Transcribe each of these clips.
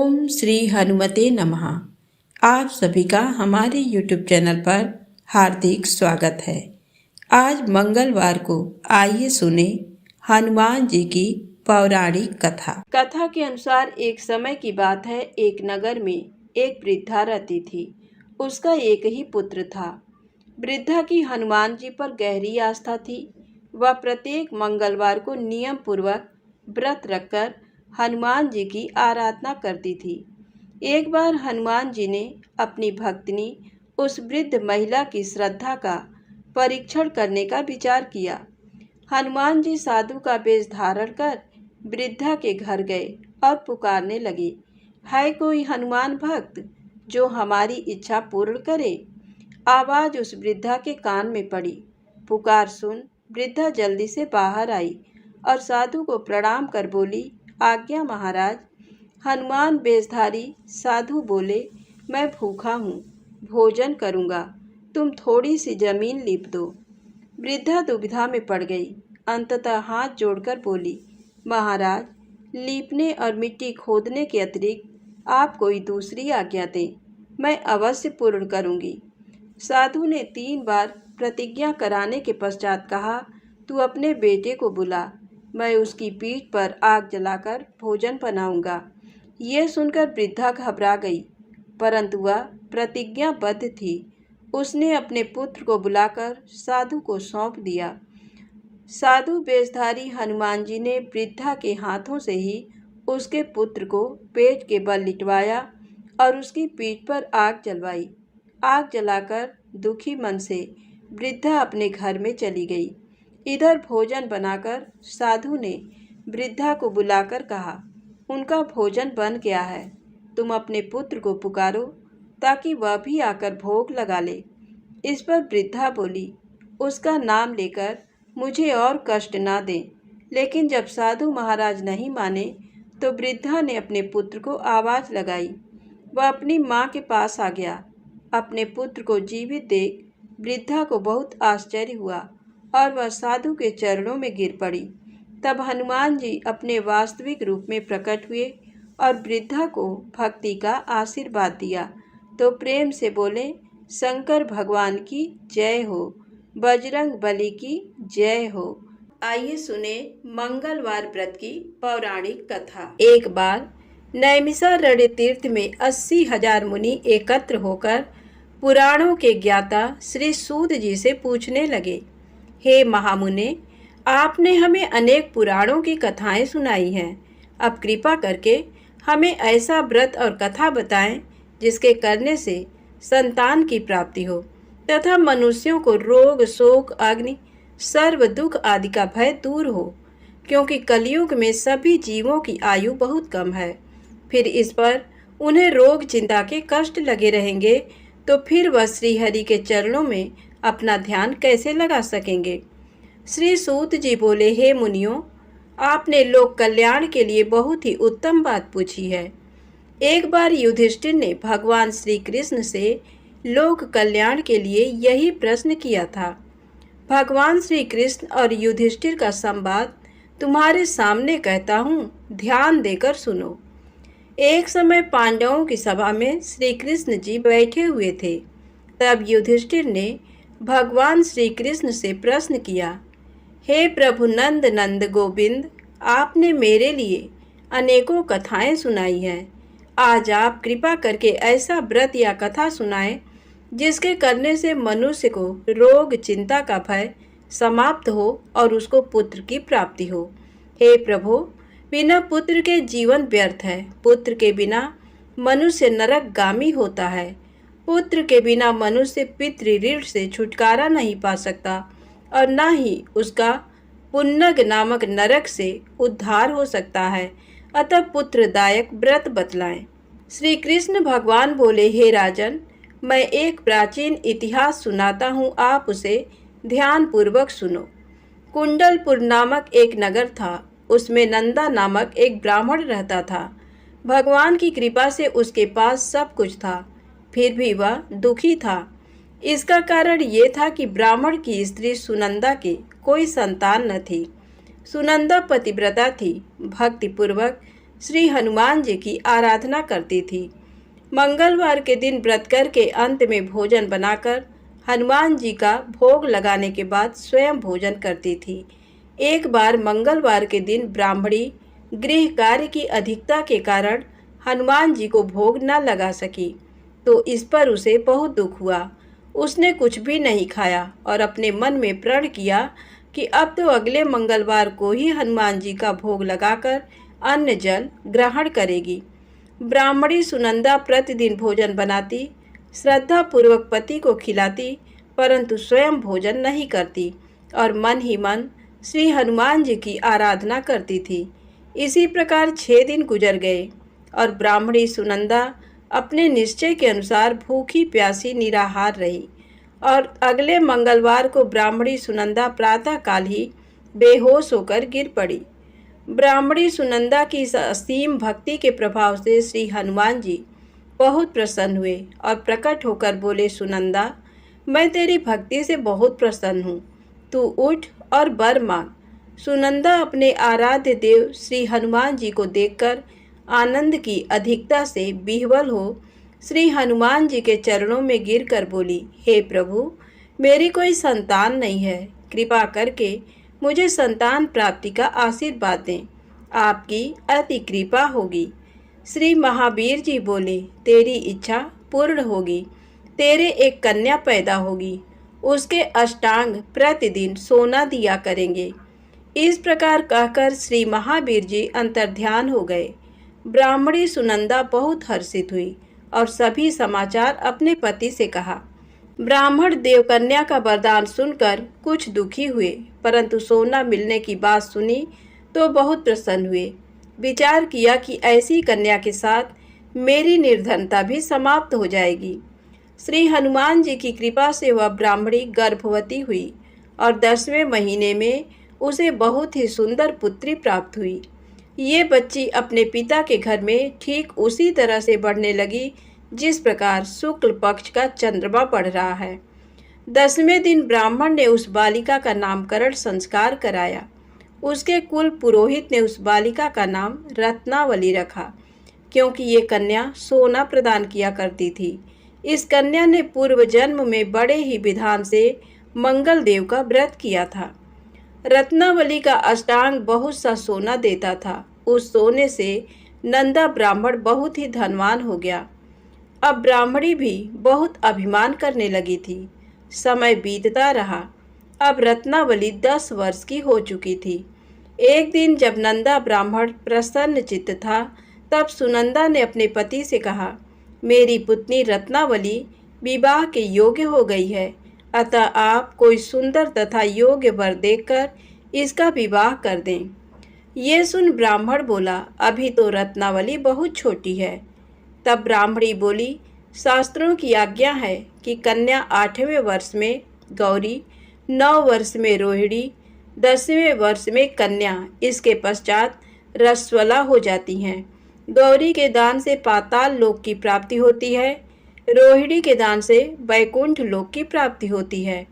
ओम श्री हनुमते नमः। आप सभी का हमारे YouTube चैनल पर हार्दिक स्वागत है। आज मंगलवार को आइए सुने हनुमान जी की पौराणिक कथा। कथा के अनुसार एक समय की बात है, एक नगर में एक वृद्धा रहती थी। उसका एक ही पुत्र था। वृद्धा की हनुमान जी पर गहरी आस्था थी। वह प्रत्येक मंगलवार को नियम पूर्वक व्रत रखकर हनुमान जी की आराधना करती थी। एक बार हनुमान जी ने अपनी भक्तिनी उस वृद्ध महिला की श्रद्धा का परीक्षण करने का विचार किया। हनुमान जी साधु का वेश धारण कर वृद्धा के घर गए और पुकारने लगे, है कोई हनुमान भक्त जो हमारी इच्छा पूर्ण करे। आवाज उस वृद्धा के कान में पड़ी। पुकार सुन वृद्धा जल्दी से बाहर आई और साधु को प्रणाम कर बोली, आज्ञा महाराज। हनुमान वेशधारी साधु बोले, मैं भूखा हूँ, भोजन करूँगा, तुम थोड़ी सी जमीन लीप दो। वृद्धा दुविधा में पड़ गई। अंततः हाथ जोड़कर बोली, महाराज, लीपने और मिट्टी खोदने के अतिरिक्त आप कोई दूसरी आज्ञा दें, मैं अवश्य पूर्ण करूँगी। साधु ने 3 बार प्रतिज्ञा कराने के पश्चात कहा, तू अपने बेटे को बुला, मैं उसकी पीठ पर आग जलाकर भोजन बनाऊंगा। ये सुनकर वृद्धा घबरा गई, परंतु वह प्रतिज्ञाबद्ध थी। उसने अपने पुत्र को बुलाकर साधु को सौंप दिया। साधु वेशधारी हनुमान जी ने वृद्धा के हाथों से ही उसके पुत्र को पेट के बल लिटवाया और उसकी पीठ पर आग जलवाई। आग जलाकर दुखी मन से वृद्धा अपने घर में चली गई। इधर भोजन बनाकर साधु ने वृद्धा को बुलाकर कहा, उनका भोजन बन गया है, तुम अपने पुत्र को पुकारो ताकि वह भी आकर भोग लगा ले। इस पर वृद्धा बोली, उसका नाम लेकर मुझे और कष्ट ना दें। लेकिन जब साधु महाराज नहीं माने तो वृद्धा ने अपने पुत्र को आवाज़ लगाई। वह अपनी माँ के पास आ गया। अपने पुत्र को जीवित देख वृद्धा को बहुत आश्चर्य हुआ और वह साधु के चरणों में गिर पड़ी। तब हनुमान जी अपने वास्तविक रूप में प्रकट हुए और वृद्धा को भक्ति का आशीर्वाद दिया तो प्रेम से बोले, शंकर भगवान की जय हो, बजरंग बली की जय हो। आइए सुने मंगलवार व्रत की पौराणिक कथा। एक बार नैमिषारण्य तीर्थ में 80,000 मुनि एकत्र होकर पुराणों के ज्ञाता श्री सूत जी से पूछने लगे, हे महामुने, आपने हमें अनेक पुराणों की कथाएं सुनाई हैं। अब कृपा करके हमें ऐसा व्रत और कथा बताएं जिसके करने से संतान की प्राप्ति हो तथा मनुष्यों को रोग, शोक, अग्नि, सर्व दुख आदि का भय दूर हो, क्योंकि कलयुग में सभी जीवों की आयु बहुत कम है। फिर इस पर उन्हें रोग चिंता के कष्ट लगे रहेंगे तो फिर वह श्रीहरि के चरणों में अपना ध्यान कैसे लगा सकेंगे। श्री सूत जी बोले, हे मुनियों, आपने लोक कल्याण के लिए बहुत ही उत्तम बात पूछी है। एक बार युधिष्ठिर ने भगवान श्री कृष्ण से लोक कल्याण के लिए यही प्रश्न किया था। भगवान श्री कृष्ण और युधिष्ठिर का संवाद तुम्हारे सामने कहता हूँ, ध्यान देकर सुनो। एक समय पांडवों की सभा में श्री कृष्ण जी बैठे हुए थे। तब युधिष्ठिर ने भगवान श्री कृष्ण से प्रश्न किया, हे प्रभु नंद नंद गोविंद, आपने मेरे लिए अनेकों कथाएं सुनाई हैं। आज आप कृपा करके ऐसा व्रत या कथा सुनाएं जिसके करने से मनुष्य को रोग चिंता का भय समाप्त हो और उसको पुत्र की प्राप्ति हो। हे प्रभु, बिना पुत्र के जीवन व्यर्थ है। पुत्र के बिना मनुष्य नरकगामी होता है। पुत्र के बिना मनुष्य पितृ ऋण से छुटकारा नहीं पा सकता और न ही उसका पुन्नग नामक नरक से उद्धार हो सकता है। अतः पुत्रदायक व्रत बतलाएं। श्री कृष्ण भगवान बोले, हे राजन, मैं एक प्राचीन इतिहास सुनाता हूँ, आप उसे ध्यान पूर्वक सुनो। कुंडलपुर नामक एक नगर था। उसमें नंदा नामक एक ब्राह्मण रहता था। भगवान की कृपा से उसके पास सब कुछ था, फिर भी वह दुखी था। इसका कारण ये था कि ब्राह्मण की स्त्री सुनंदा के कोई संतान न थी। सुनंदा पतिव्रता थी, भक्तिपूर्वक श्री हनुमान जी की आराधना करती थी। मंगलवार के दिन व्रत करके अंत में भोजन बनाकर हनुमान जी का भोग लगाने के बाद स्वयं भोजन करती थी। एक बार मंगलवार के दिन ब्राह्मणी गृह कार्य की अधिकता के कारण हनुमान जी को भोग न लगा सकी, तो इस पर उसे बहुत दुख हुआ। उसने कुछ भी नहीं खाया और अपने मन में प्रण किया कि अब तो अगले मंगलवार को ही हनुमान जी का भोग लगाकर अन्न जल ग्रहण करेगी। ब्राह्मणी सुनंदा प्रतिदिन भोजन बनाती, श्रद्धा पूर्वक पति को खिलाती, परंतु स्वयं भोजन नहीं करती और मन ही मन श्री हनुमान जी की आराधना करती थी। इसी प्रकार 6 दिन गुजर गए और ब्राह्मणी सुनंदा अपने निश्चय के अनुसार भूखी प्यासी निराहार रही और अगले मंगलवार को ब्राह्मणी सुनंदा प्रातःकाल ही बेहोश होकर गिर पड़ी। ब्राह्मणी सुनंदा की इस असीम भक्ति के प्रभाव से श्री हनुमान जी बहुत प्रसन्न हुए और प्रकट होकर बोले, सुनंदा, मैं तेरी भक्ति से बहुत प्रसन्न हूँ, तू उठ और वर मांग। सुनंदा अपने आराध्य देव श्री हनुमान जी को देखकर आनंद की अधिकता से विह्वल हो श्री हनुमान जी के चरणों में गिरकर बोली, हे प्रभु, मेरी कोई संतान नहीं है, कृपा करके मुझे संतान प्राप्ति का आशीर्वाद दें, आपकी अति कृपा होगी। श्री महावीर जी बोले, तेरी इच्छा पूर्ण होगी, तेरे एक कन्या पैदा होगी, उसके अष्टांग प्रतिदिन सोना दिया करेंगे। इस प्रकार कहकर श्री महावीर जी अंतर्ध्यान हो गए। ब्राह्मणी सुनंदा बहुत हर्षित हुई और सभी समाचार अपने पति से कहा। ब्राह्मण देवकन्या का वरदान सुनकर कुछ दुखी हुए, परंतु सोना मिलने की बात सुनी तो बहुत प्रसन्न हुए। विचार किया कि ऐसी कन्या के साथ मेरी निर्धनता भी समाप्त हो जाएगी। श्री हनुमान जी की कृपा से वह ब्राह्मणी गर्भवती हुई और 10वें महीने में उसे बहुत ही सुंदर पुत्री प्राप्त हुई। ये बच्ची अपने पिता के घर में ठीक उसी तरह से बढ़ने लगी जिस प्रकार शुक्ल पक्ष का चंद्रमा बढ़ रहा है। 10वें दिन ब्राह्मण ने उस बालिका का नामकरण संस्कार कराया। उसके कुल पुरोहित ने उस बालिका का नाम रत्नावली रखा, क्योंकि ये कन्या सोना प्रदान किया करती थी। इस कन्या ने पूर्व जन्म में बड़े ही विधान से मंगल देव का व्रत किया था। रत्नावली का अष्टांग बहुत सा सोना देता था। उस सोने से नंदा ब्राह्मण बहुत ही धनवान हो गया। अब ब्राह्मणी भी बहुत अभिमान करने लगी थी। समय बीतता रहा। अब रत्नावली 10 वर्ष की हो चुकी थी। एक दिन जब नंदा ब्राह्मण प्रसन्न चित्त था, तब सुनंदा ने अपने पति से कहा, मेरी पुत्री रत्नावली विवाह के योग्य हो गई है, अतः आप कोई सुंदर तथा योग्य वर देखकर इसका विवाह कर दें। ये सुन ब्राह्मण बोला, अभी तो रत्नावली बहुत छोटी है। तब ब्राह्मणी बोली, शास्त्रों की आज्ञा है कि कन्या 8वें वर्ष में गौरी, 9 वर्ष में रोहिणी, 10वें वर्ष में कन्या, इसके पश्चात रस्वला हो जाती हैं। गौरी के दान से पाताल लोक की प्राप्ति होती है, रोहिणी के दान से वैकुंठ लोक की प्राप्ति होती है,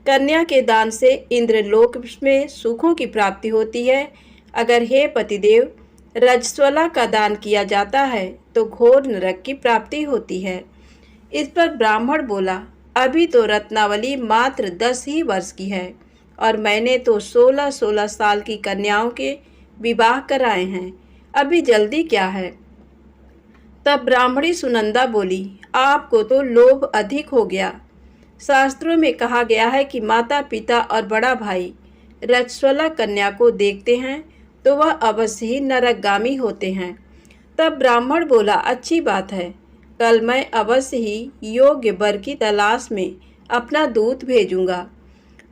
कन्या के दान से इंद्रलोक में सुखों की प्राप्ति होती है। अगर हे पतिदेव रजस्वला का दान किया जाता है तो घोर नरक की प्राप्ति होती है। इस पर ब्राह्मण बोला, अभी तो रत्नावली मात्र 10 ही वर्ष की है और मैंने तो 16-16 साल की कन्याओं के विवाह कराए हैं, अभी जल्दी क्या है। तब ब्राह्मणी सुनंदा बोली, आपको तो लोभ अधिक हो गया। शास्त्रों में कहा गया है कि माता पिता और बड़ा भाई रजस्वला कन्या को देखते हैं तो वह अवश्य ही नरकगामी होते हैं। तब ब्राह्मण बोला, अच्छी बात है, कल मैं अवश्य ही योग्य वर की तलाश में अपना दूत भेजूंगा।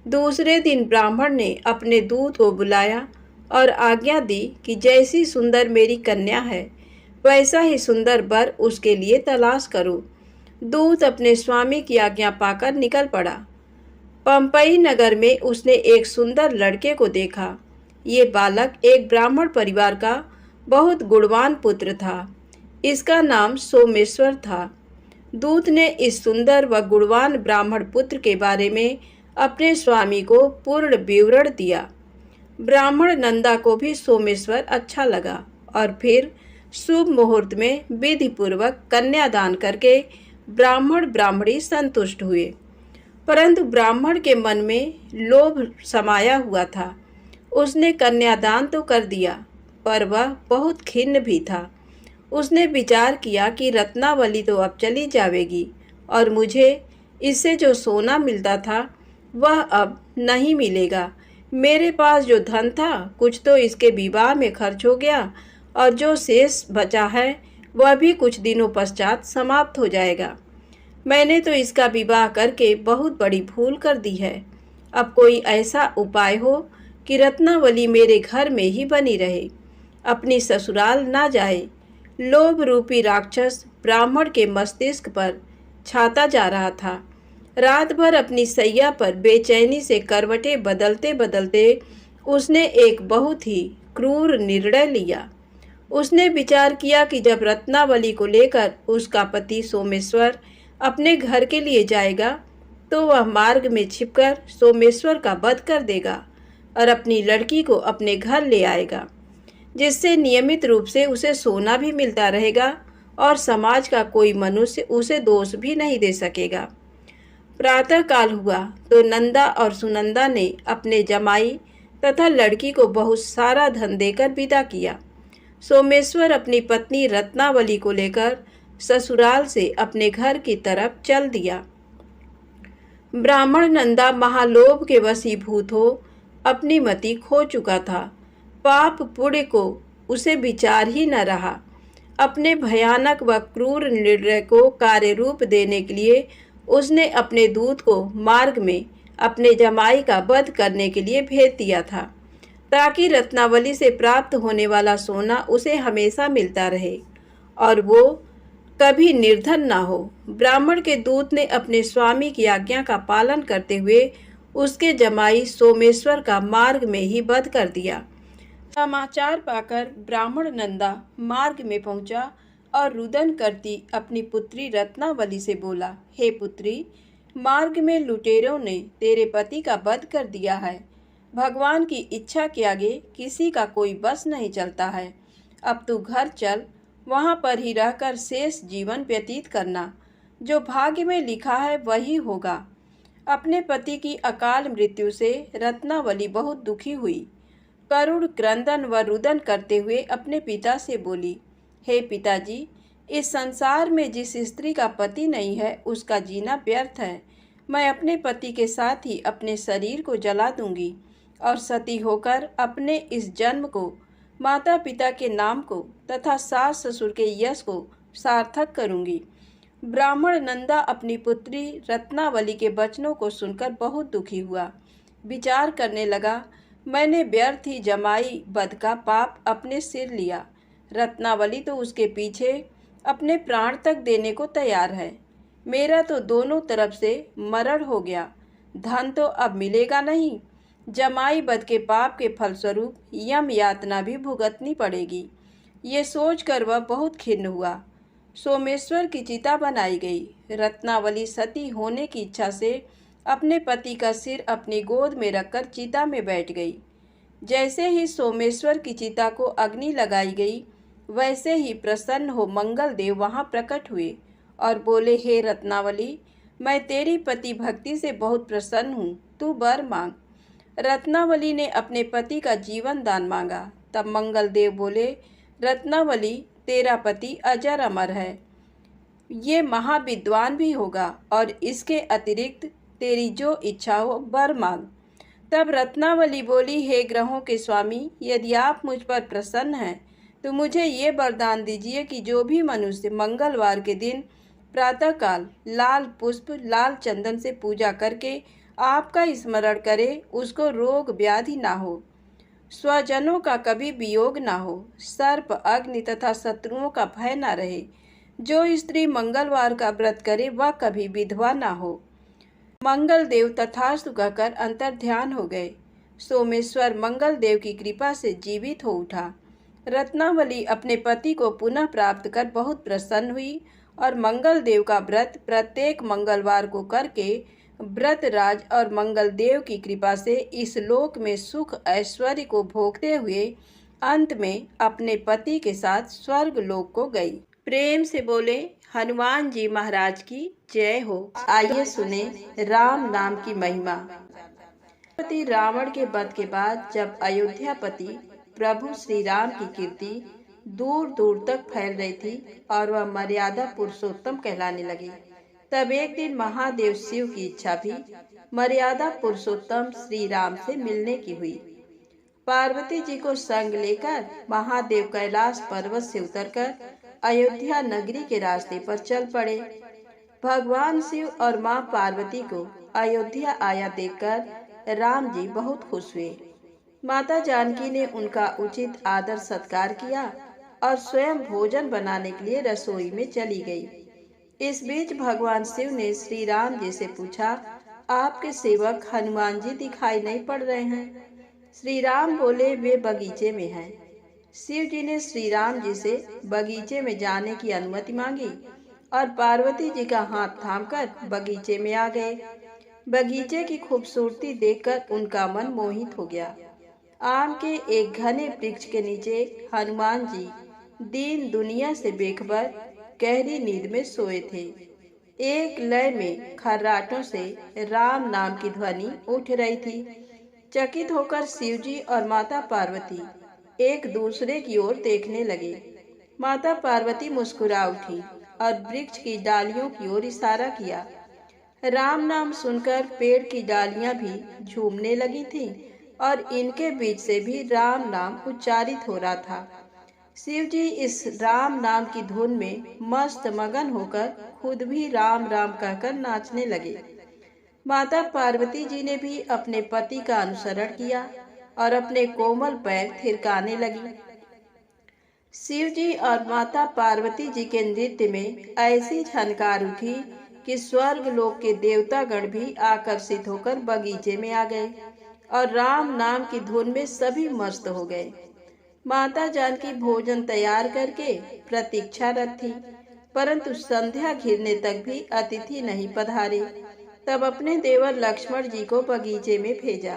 दूसरे दिन ब्राह्मण ने अपने दूत को बुलाया और आज्ञा दी कि जैसी सुंदर मेरी कन्या है वैसा ही सुंदर वर उसके लिए तलाश करो। दूत अपने स्वामी की आज्ञा पाकर निकल पड़ा। पंपई नगर में उसने एक सुंदर लड़के को देखा। ये बालक एक ब्राह्मण परिवार का बहुत गुणवान पुत्र था। इसका नाम सोमेश्वर था। दूत ने इस सुंदर व गुणवान ब्राह्मण पुत्र के बारे में अपने स्वामी को पूर्ण विवरण दिया। ब्राह्मण नंदा को भी सोमेश्वर अच्छा लगा और फिर शुभ मुहूर्त में विधि पूर्वक कन्यादान करके ब्राह्मण ब्राह्मणी संतुष्ट हुए। परंतु ब्राह्मण के मन में लोभ समाया हुआ था। उसने कन्यादान तो कर दिया, पर वह बहुत खिन्न भी था। उसने विचार किया कि रत्नावली तो अब चली जाएगी और मुझे इससे जो सोना मिलता था वह अब नहीं मिलेगा। मेरे पास जो धन था कुछ तो इसके विवाह में खर्च हो गया और जो शेष बचा है वह भी कुछ दिनों पश्चात समाप्त हो जाएगा। मैंने तो इसका विवाह करके बहुत बड़ी भूल कर दी है। अब कोई ऐसा उपाय हो कि रत्नावली मेरे घर में ही बनी रहे, अपनी ससुराल ना जाए। लोभ रूपी राक्षस ब्राह्मण के मस्तिष्क पर छाता जा रहा था। रात भर अपनी सैया पर बेचैनी से करवटें बदलते बदलते उसने एक बहुत ही क्रूर निर्णय लिया। उसने विचार किया कि जब रत्नावली को लेकर उसका पति सोमेश्वर अपने घर के लिए जाएगा तो वह मार्ग में छिपकर सोमेश्वर का वध कर देगा और अपनी लड़की को अपने घर ले आएगा, जिससे नियमित रूप से उसे सोना भी मिलता रहेगा और समाज का कोई मनुष्य उसे दोष भी नहीं दे सकेगा। प्रातः काल हुआ तो नंदा और सुनंदा ने अपने जमाई तथा लड़की को बहुत सारा धन देकर विदा किया। सोमेश्वर अपनी पत्नी रत्नावली को लेकर ससुराल से अपने घर की तरफ चल दिया। ब्राह्मण नंदा महालोभ के वशीभूत हो अपनी मति खो चुका था। पाप पुण्य को उसे विचार ही न रहा। अपने भयानक व क्रूर निर्णय को कार्य रूप देने के लिए उसने अपने दूत को मार्ग में अपने जमाई का वध करने के लिए भेज दिया था, ताकि रत्नावली से प्राप्त होने वाला सोना उसे हमेशा मिलता रहे और वो कभी निर्धन ना हो। ब्राह्मण के दूत ने अपने स्वामी की आज्ञा का पालन करते हुए उसके जमाई सोमेश्वर का मार्ग में ही वध कर दिया। समाचार पाकर ब्राह्मण नंदा मार्ग में पहुंचा और रुदन करती अपनी पुत्री रत्नावली से बोला, हे पुत्री, मार्ग में लुटेरों ने तेरे पति का वध कर दिया है। भगवान की इच्छा के आगे किसी का कोई बस नहीं चलता है। अब तू घर चल, वहाँ पर ही रहकर शेष जीवन व्यतीत करना। जो भाग्य में लिखा है वही होगा। अपने पति की अकाल मृत्यु से रत्नावली बहुत दुखी हुई। करुण क्रंदन व रुदन करते हुए अपने पिता से बोली, हे पिताजी, इस संसार में जिस स्त्री का पति नहीं है उसका जीना व्यर्थ है। मैं अपने पति के साथ ही अपने शरीर को जला दूंगी और सती होकर अपने इस जन्म को, माता पिता के नाम को तथा सास ससुर के यश को सार्थक करूंगी। ब्राह्मण नंदा अपनी पुत्री रत्नावली के वचनों को सुनकर बहुत दुखी हुआ। विचार करने लगा, मैंने व्यर्थ ही जमाई वध का पाप अपने सिर लिया। रत्नावली तो उसके पीछे अपने प्राण तक देने को तैयार है। मेरा तो दोनों तरफ से मरण हो गया। धन तो अब मिलेगा नहीं। जमाई वध के पाप के फलस्वरूप यम यातना भी भुगतनी पड़ेगी। ये सोचकर वह बहुत खिन्न हुआ। सोमेश्वर की चिता बनाई गई। रत्नावली सती होने की इच्छा से अपने पति का सिर अपनी गोद में रखकर चिता में बैठ गई। जैसे ही सोमेश्वर की चिता को अग्नि लगाई गई, वैसे ही प्रसन्न हो मंगल देव वहाँ प्रकट हुए और बोले, हे रत्नावली, मैं तेरी पति भक्ति से बहुत प्रसन्न हूँ, तू वर मांग। रत्नावली ने अपने पति का जीवन दान मांगा। तब मंगल देव बोले, रत्नावली, तेरा पति अजर अमर है, ये महाविद्वान भी होगा और इसके अतिरिक्त तेरी जो इच्छा हो वर मांग। तब रत्नावली बोली, हे ग्रहों के स्वामी, यदि आप मुझ पर प्रसन्न हैं तो मुझे ये वरदान दीजिए कि जो भी मनुष्य मंगलवार के दिन प्रातःकाल लाल पुष्प लाल चंदन से पूजा करके आपका स्मरण करे, उसको रोग व्याधि ना हो, स्वजनों का कभी वियोग ना हो, सर्प अग्नि तथा शत्रुओं का भय ना रहे। जो स्त्री मंगलवार का व्रत करे वह कभी विधवा ना हो। मंगल देव तथास्तु कहकर अंतर ध्यान हो गए। सोमेश्वर मंगल देव की कृपा से जीवित हो उठा। रत्नावली अपने पति को पुनः प्राप्त कर बहुत प्रसन्न हुई और मंगल देव का व्रत प्रत्येक मंगलवार को करके व्रत राज और मंगल देव की कृपा से इस लोक में सुख ऐश्वर्य को भोगते हुए अंत में अपने पति के साथ स्वर्ग लोक को गई। प्रेम से बोले हनुमान जी महाराज की जय हो। आइए सुने राम नाम की महिमा। पति रावण के वध के बाद जब अयोध्यापति प्रभु श्री राम की कीर्ति दूर दूर तक फैल रही थी और वह मर्यादा पुरुषोत्तम कहलाने लगे, तब एक दिन महादेव शिव की इच्छा भी मर्यादा पुरुषोत्तम श्री राम से मिलने की हुई। पार्वती जी को संग लेकर महादेव कैलाश पर्वत से उतरकर अयोध्या नगरी के रास्ते पर चल पड़े। भगवान शिव और मां पार्वती को अयोध्या आया देखकर राम जी बहुत खुश हुए। माता जानकी ने उनका उचित आदर सत्कार किया और स्वयं भोजन बनाने के लिए रसोई में चली गई। इस बीच भगवान शिव ने श्री राम जी से पूछा, आपके सेवक हनुमान जी दिखाई नहीं पड़ रहे हैं? श्री राम बोले, वे बगीचे में हैं। शिव जी ने श्री राम जी से बगीचे में जाने की अनुमति मांगी और पार्वती जी का हाथ थामकर बगीचे में आ गए। बगीचे की खूबसूरती देखकर उनका मन मोहित हो गया। आम के एक घने वृक्ष के नीचे हनुमान जी दीन दुनिया से बेखबर गहरी नींद में सोए थे। एक लय में खर्राटों से राम नाम की ध्वनि उठ रही थी। चकित होकर शिवजी और माता पार्वती एक दूसरे की ओर देखने लगे। माता पार्वती मुस्कुरा उठी और वृक्ष की डालियों की ओर इशारा किया। राम नाम सुनकर पेड़ की डालियां भी झूमने लगी थीं और इनके बीच से भी राम नाम उच्चारित हो रहा था। शिवजी इस राम नाम की धुन में मस्त मगन होकर खुद भी राम राम कहकर नाचने लगे। माता पार्वती जी ने भी अपने पति का अनुसरण किया और अपने कोमल पैर थिरकाने लगी। शिव जी और माता पार्वती जी के नृत्य में ऐसी झनकार उठी कि स्वर्ग लोक के देवतागण भी आकर्षित होकर बगीचे में आ गए और राम नाम की धुन में सभी मस्त हो गए। माता जानकी भोजन तैयार करके प्रतीक्षारत थी, परंतु संध्या घिरने तक भी अतिथि नहीं पधारे। तब अपने देवर लक्ष्मण जी को बगीचे में भेजा।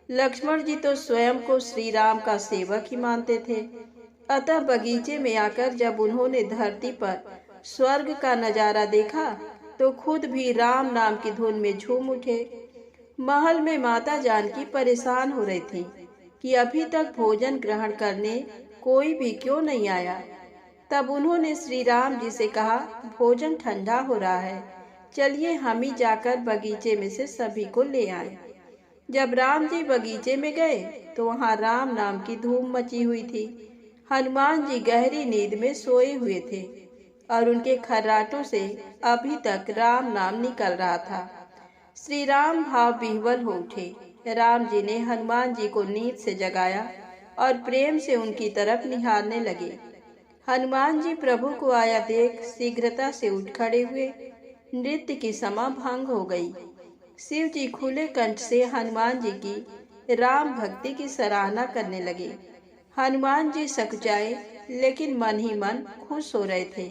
लक्ष्मण जी तो स्वयं को श्री राम का सेवक ही मानते थे, अतः बगीचे में आकर जब उन्होंने धरती पर स्वर्ग का नजारा देखा तो खुद भी राम नाम की धुन में झूम उठे। महल में माता जानकी परेशान हो रही थी कि अभी तक भोजन ग्रहण करने कोई भी क्यों नहीं आया। तब उन्होंने श्री राम जी से कहा, भोजन ठंडा हो रहा है, चलिए हम ही जाकर बगीचे में से सभी को ले आए। जब राम जी बगीचे में गए तो वहाँ राम नाम की धूम मची हुई थी। हनुमान जी गहरी नींद में सोए हुए थे और उनके खर्राटों से अभी तक राम नाम निकल रहा था। श्री राम भाव विह्वल हो उठे। राम जी ने हनुमान जी को नींद से जगाया और प्रेम से उनकी तरफ निहारने लगे। हनुमान जी प्रभु को आया देख शीघ्रता से उठ खड़े हुए। नृत्य की समा भंग हो गई। शिव जी खुले कंठ से हनुमान जी की राम भक्ति की सराहना करने लगे। हनुमान जी सकुचाए लेकिन मन ही मन खुश हो रहे थे।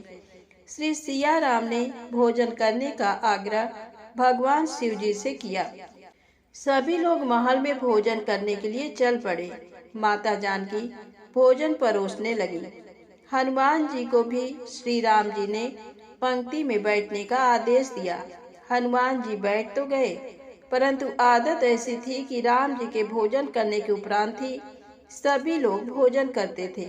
श्री सिया राम ने भोजन करने का आग्रह भगवान शिव जी से किया। सभी लोग महल में भोजन करने के लिए चल पड़े। माता जानकी भोजन परोसने लगी। हनुमान जी को भी श्री राम जी ने पंक्ति में बैठने का आदेश दिया। हनुमान जी बैठ तो गए, परंतु आदत ऐसी थी कि राम जी के भोजन करने के उपरांत ही सभी लोग भोजन करते थे।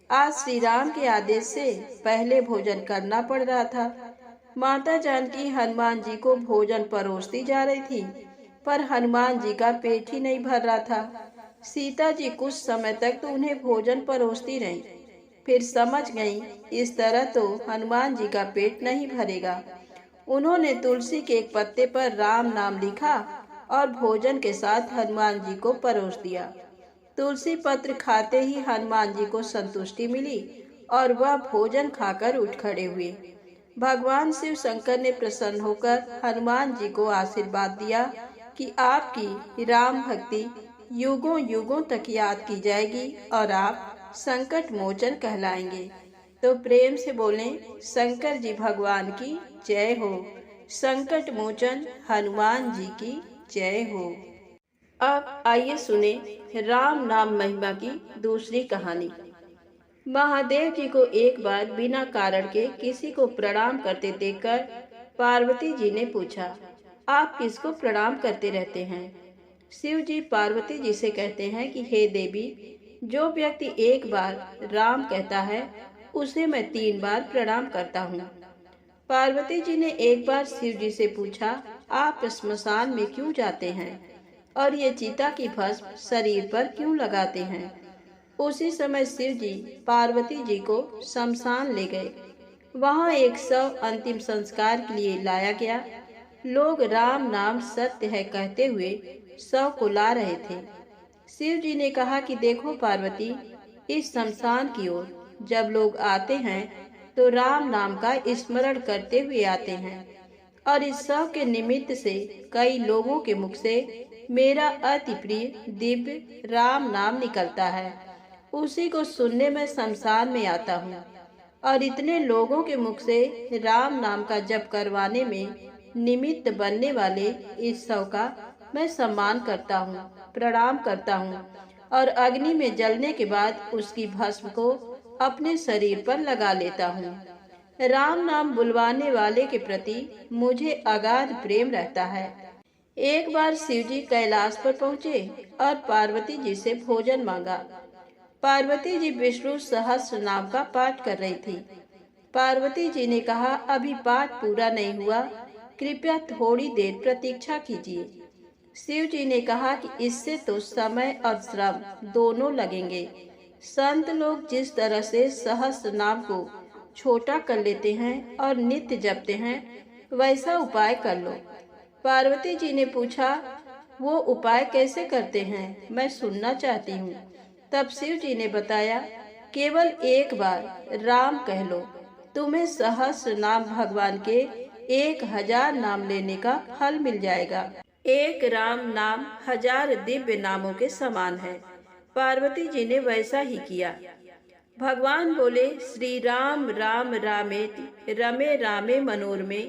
आज श्री राम के आदेश से पहले भोजन करना पड़ रहा था। माता जानकी हनुमान जी को भोजन परोसती जा रही थी, पर हनुमान जी का पेट ही नहीं भर रहा था। सीता जी कुछ समय तक तो उन्हें भोजन परोसती रही, फिर समझ गईं इस तरह तो हनुमान जी का पेट नहीं भरेगा। उन्होंने तुलसी के एक पत्ते पर राम नाम लिखा और भोजन के साथ हनुमान जी को परोस दिया। तुलसी पत्र खाते ही हनुमान जी को संतुष्टि मिली और वह भोजन खाकर उठ खड़े हुए। भगवान शिव शंकर ने प्रसन्न होकर हनुमान जी को आशीर्वाद दिया कि आपकी राम भक्ति युगों युगों तक याद की जाएगी और आप संकट मोचन कहलाएंगे। तो प्रेम से बोलें, शंकर जी भगवान की जय हो। संकट मोचन हनुमान जी की जय हो। अब आइए सुने राम नाम महिमा की दूसरी कहानी। महादेव जी को एक बार बिना कारण के किसी को प्रणाम करते देखकर पार्वती जी ने पूछा, आप किसको प्रणाम करते रहते हैं? शिव जी पार्वती जी से कहते हैं कि हे देवी, जो व्यक्ति एक बार राम कहता है उसे मैं 3 बार प्रणाम करता हूँ। पार्वती जी ने एक बार शिव जी से पूछा, आप स्मशान में क्यों जाते हैं और ये चिता की भस्म शरीर पर क्यों लगाते हैं? उसी समय शिव जी पार्वती जी को शमशान ले गए। वहां एक शव अंतिम संस्कार के लिए लाया गया। लोग राम नाम सत्य है कहते हुए शव को ला रहे थे। शिव जी ने कहा कि देखो पार्वती, इस शमशान की ओर जब लोग आते हैं तो राम नाम का स्मरण करते हुए आते हैं और इस शव के निमित्त से कई लोगों के मुख से मेरा अति प्रिय दिव्य राम नाम निकलता है। उसी को सुनने में शमशान में आता हूँ और इतने लोगों के मुख से राम नाम का जप करवाने में निमित्त बनने वाले इस शव का मैं सम्मान करता हूँ, प्रणाम करता हूँ और अग्नि में जलने के बाद उसकी भस्म को अपने शरीर पर लगा लेता हूँ। राम नाम बुलवाने वाले के प्रति मुझे अगाध प्रेम रहता है। एक बार शिव जी कैलाश पर पहुँचे और पार्वती जी से भोजन मांगा। पार्वती जी विष्णु सहस्त्र नाम का पाठ कर रही थी। पार्वती जी ने कहा, अभी पाठ पूरा नहीं हुआ, कृपया थोड़ी देर प्रतीक्षा कीजिए। शिव जी ने कहा कि इससे तो समय और श्रम दोनों लगेंगे। संत लोग जिस तरह से सहस्त्र नाम को छोटा कर लेते हैं और नित्य जपते हैं, वैसा उपाय कर लो। पार्वती जी ने पूछा, वो उपाय कैसे करते हैं, मैं सुनना चाहती हूँ। तब शिव जी ने बताया, केवल एक बार राम कह लो, तुम्हें सहस्त्र नाम भगवान के 1000 नाम लेने का फल मिल जाएगा। एक राम नाम 1000 दिव्य नामों के समान है। पार्वती जी ने वैसा ही किया। भगवान बोले, श्री राम राम रामेति रमे रामे मनोरमे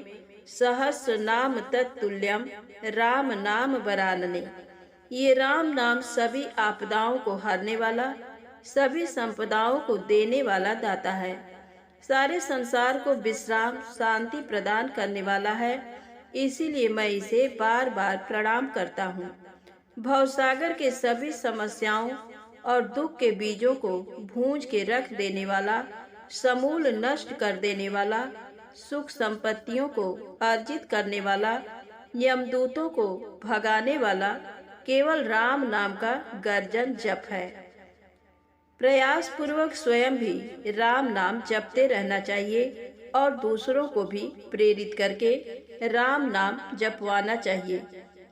सहस्र नाम तत्तुल्यम राम नाम वरानने। ये राम नाम सभी आपदाओं को हरने वाला, सभी संपदाओं को देने वाला दाता है। सारे संसार को विश्राम शांति प्रदान करने वाला है। इसीलिए मैं इसे बार बार प्रणाम करता हूँ। भवसागर के सभी समस्याओं और दुख के बीजों को भूंज के रख देने वाला, समूल नष्ट कर देने वाला, सुख संपत्तियों को अर्जित करने वाला, यमदूतों को भगाने वाला केवल राम नाम का गर्जन जप है। प्रयास पूर्वक स्वयं भी राम नाम जपते रहना चाहिए और दूसरों को भी प्रेरित करके राम नाम जपवाना चाहिए।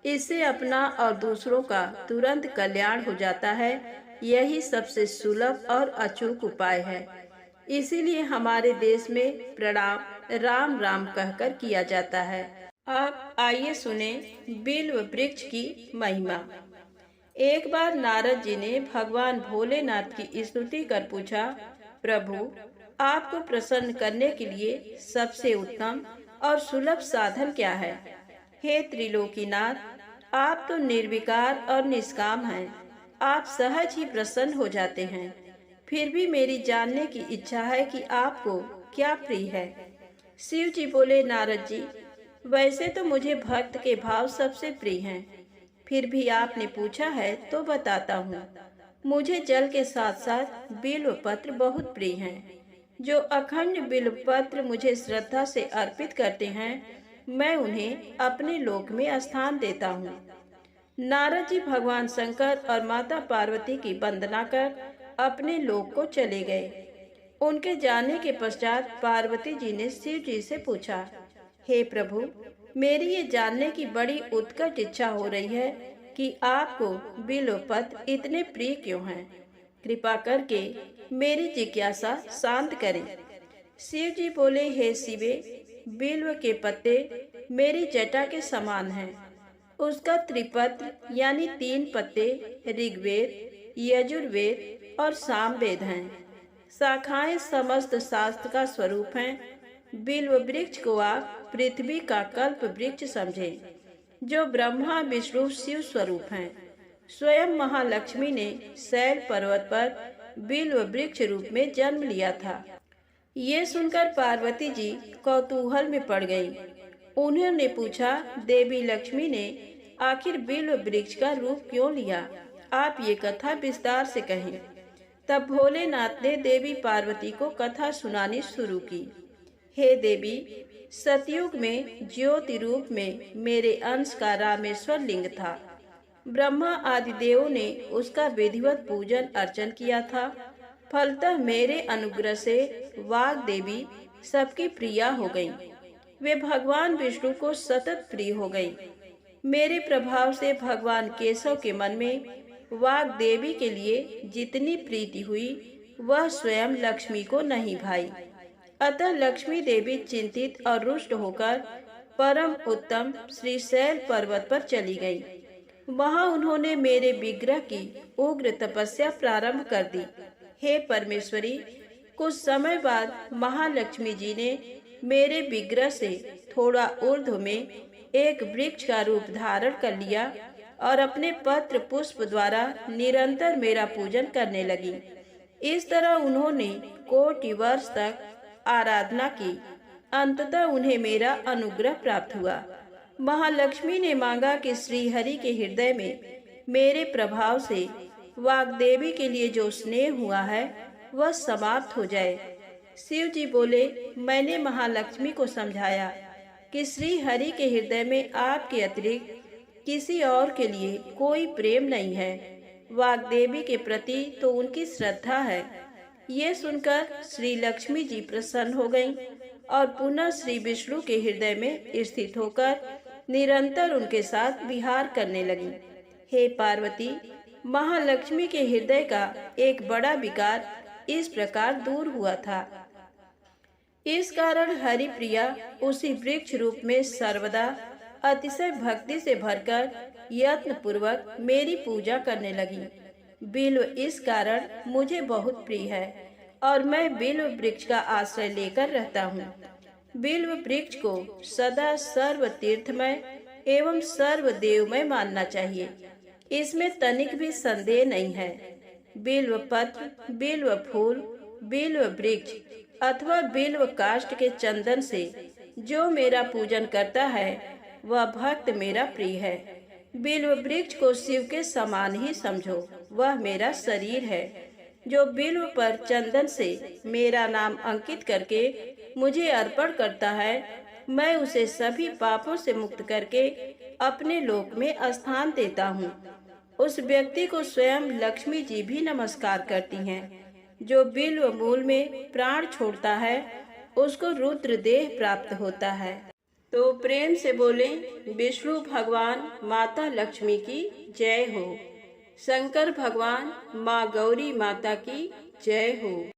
इससे अपना और दूसरों का तुरंत कल्याण हो जाता है। यही सबसे सुलभ और अचूक उपाय है। इसीलिए हमारे देश में प्रणाम राम राम कहकर किया जाता है। अब आइए सुने बिल्व वृक्ष की महिमा। एक बार नारद जी ने भगवान भोलेनाथ की स्तुति कर पूछा, प्रभु, आपको प्रसन्न करने के लिए सबसे उत्तम और सुलभ साधन क्या है? हे त्रिलोकीनाथ, आप तो निर्विकार और निष्काम हैं। आप सहज ही प्रसन्न हो जाते हैं। फिर भी मेरी जानने की इच्छा है कि आपको क्या प्रिय है। शिव जी बोले, नारद जी, वैसे तो मुझे भक्त के भाव सबसे प्रिय हैं। फिर भी आपने पूछा है तो बताता हूँ। मुझे जल के साथ साथ बिल्व पत्र बहुत प्रिय हैं। जो अखंड बिल्व पत्र मुझे श्रद्धा से अर्पित करते हैं, मैं उन्हें अपने लोक में स्थान देता हूँ। नारद जी भगवान शंकर और माता पार्वती की वंदना कर अपने लोक को चले गए। उनके जाने के पश्चात पार्वती जी ने शिव जी से पूछा, हे प्रभु, मेरी ये जानने की बड़ी उत्कट इच्छा हो रही है कि आपको बिल्व पत्र इतने प्रिय क्यों हैं। कृपा करके मेरी जिज्ञासा शांत करें। शिव जी बोले, हे शिवे, बिल्व के पत्ते मेरी जटा के समान हैं। उसका त्रिपत्र यानी 3 पत्ते ऋग्वेद, यजुर्वेद और सामवेद हैं। शाखाएं समस्त शास्त्र का स्वरूप हैं। बिल्व वृक्ष को आप पृथ्वी का कल्प वृक्ष समझें, जो ब्रह्मा विष्णु शिव स्वरूप हैं। स्वयं महालक्ष्मी ने शैल पर्वत पर बिल्व वृक्ष रूप में जन्म लिया था। ये सुनकर पार्वती जी कौतूहल में पड़ गईं। उन्होंने पूछा, देवी लक्ष्मी ने आखिर बिल्व वृक्ष का रूप क्यों लिया? आप ये कथा विस्तार से कहें। तब भोलेनाथ ने देवी पार्वती को कथा सुनानी शुरू की। हे देवी, सतयुग में ज्योति रूप में मेरे अंश का रामेश्वर लिंग था। ब्रह्मा आदि देवों ने उसका विधिवत पूजन अर्चन किया था। फलतः मेरे अनुग्रह से वाग देवी सबकी प्रिया हो गईं। वे भगवान विष्णु को सतत प्रिय हो गईं। मेरे प्रभाव से भगवान केशव के मन में वाग देवी के लिए जितनी प्रीति हुई वह स्वयं लक्ष्मी को नहीं भाई। अतः लक्ष्मी देवी चिंतित और रुष्ट होकर परम उत्तम श्री शैल पर्वत पर चली गईं। वहां उन्होंने मेरे विग्रह की उग्र तपस्या प्रारंभ कर दी। हे परमेश्वरी, कुछ समय बाद महालक्ष्मी जी ने मेरे विग्रह से थोड़ा ऊर्ध्व में एक वृक्ष का रूप धारण कर लिया और अपने पत्र पुष्प द्वारा निरंतर मेरा पूजन करने लगी। इस तरह उन्होंने कोटि वर्ष तक आराधना की। अंततः उन्हें मेरा अनुग्रह प्राप्त हुआ। महालक्ष्मी ने मांगा कि श्री हरि के हृदय में मेरे प्रभाव से वाग्देवी के लिए जो स्नेह हुआ है वह समाप्त हो जाए। शिव जी बोले, मैंने महालक्ष्मी को समझाया कि श्री हरि के हृदय में आपके अतिरिक्त किसी और के लिए कोई प्रेम नहीं है। वाग्देवी के प्रति तो उनकी श्रद्धा है। ये सुनकर श्री लक्ष्मी जी प्रसन्न हो गईं और पुनः श्री विष्णु के हृदय में स्थित होकर निरंतर उनके साथ विहार करने लगी। हे पार्वती, महालक्ष्मी के हृदय का एक बड़ा विकार इस प्रकार दूर हुआ था। इस कारण हरि प्रिया उसी वृक्ष रूप में सर्वदा अतिशय भक्ति से भरकर यत्न पूर्वक मेरी पूजा करने लगी। बिल्व इस कारण मुझे बहुत प्रिय है और मैं बिल्व वृक्ष का आश्रय लेकर रहता हूँ। बिल्व वृक्ष को सदा सर्व तीर्थमय एवं सर्व देवमय मानना चाहिए, इसमें तनिक भी संदेह नहीं है। बिल्व पत्र, बिल्व फूल, बिल्व वृक्ष अथवा बिल्व काष्ठ के चंदन से जो मेरा पूजन करता है वह भक्त मेरा प्रिय है। बिल्व वृक्ष को शिव के समान ही समझो, वह मेरा शरीर है। जो बिल्व पर चंदन से मेरा नाम अंकित करके मुझे अर्पण करता है, मैं उसे सभी पापों से मुक्त करके अपने लोक में स्थान देता हूँ। उस व्यक्ति को स्वयं लक्ष्मी जी भी नमस्कार करती हैं। जो बिल्व मूल में प्राण छोड़ता है उसको रुद्र देह प्राप्त होता है। तो प्रेम से बोले, विष्णु भगवान माता लक्ष्मी की जय हो। शंकर भगवान माँ गौरी माता की जय हो।